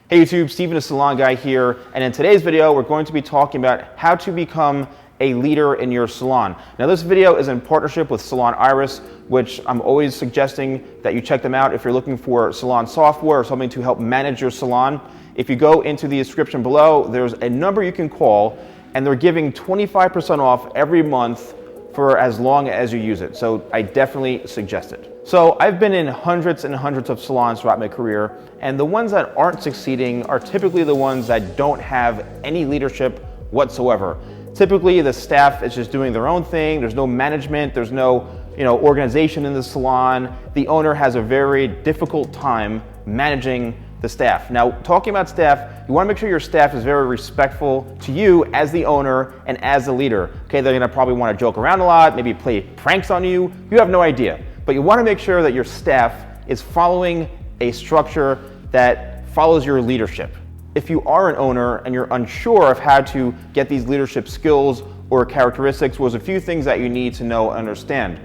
Hey YouTube, Steven the Salon Guy here, and in today's video we're going to be talking about how to become a leader in your salon. Now this video is in partnership with Salon Iris, which I'm always suggesting that you check them out if you're looking for salon software or something to help manage your salon. If you go into the description below, there's a number you can call and they're giving 25% off every month for as long as you use it. So I definitely suggest it. So I've been in hundreds and hundreds of salons throughout my career, and the ones that aren't succeeding are typically the ones that don't have any leadership whatsoever. Typically the staff is just doing their own thing. There's no management, there's no organization in the salon. The owner has a very difficult time managing the staff. Now, talking about staff, you want to make sure your staff is very respectful to you as the owner and as the leader. Okay, they're gonna probably want to joke around a lot, maybe play pranks on you. You have no idea. But you want to make sure that your staff is following a structure that follows your leadership. If you are an owner and you're unsure of how to get these leadership skills or characteristics, there's a few things that you need to know and understand.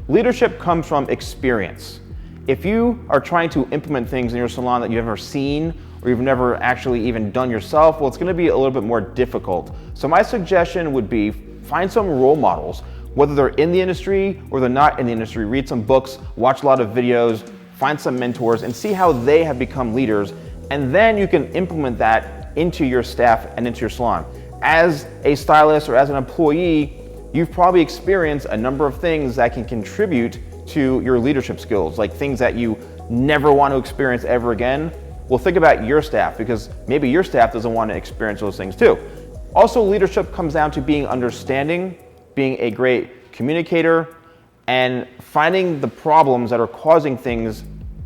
Leadership comes from experience. If you are trying to implement things in your salon that you've never seen or you've never actually even done yourself, well, it's going to be a little bit more difficult. So my suggestion would be find some role models, whether they're in the industry or they're not in the industry. Read some books, watch a lot of videos, find some mentors, and see how they have become leaders. And then you can implement that into your staff and into your salon. As a stylist or as an employee, you've probably experienced a number of things that can contribute to your leadership skills, like things that you never want to experience ever again. Well, think about your staff, because maybe your staff doesn't want to experience those things too. Also, leadership comes down to being understanding, being a great communicator, and finding the problems that are causing things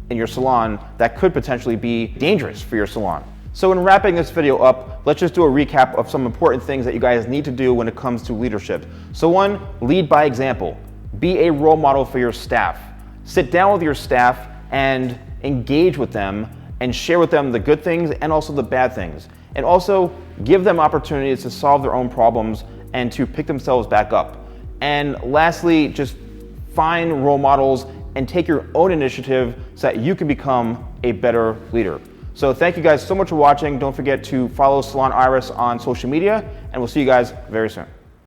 in your salon that could potentially be dangerous for your salon. So in wrapping this video up, let's just do a recap of some important things that you guys need to do when it comes to leadership. So one, lead by example. Be a role model for your staff. Sit down with your staff and engage with them and share with them the good things and also the bad things. And also give them opportunities to solve their own problems and to pick themselves back up. And lastly, just find role models and take your own initiative so that you can become a better leader. So thank you guys so much for watching. Don't forget to follow Salon Iris on social media, and we'll see you guys very soon.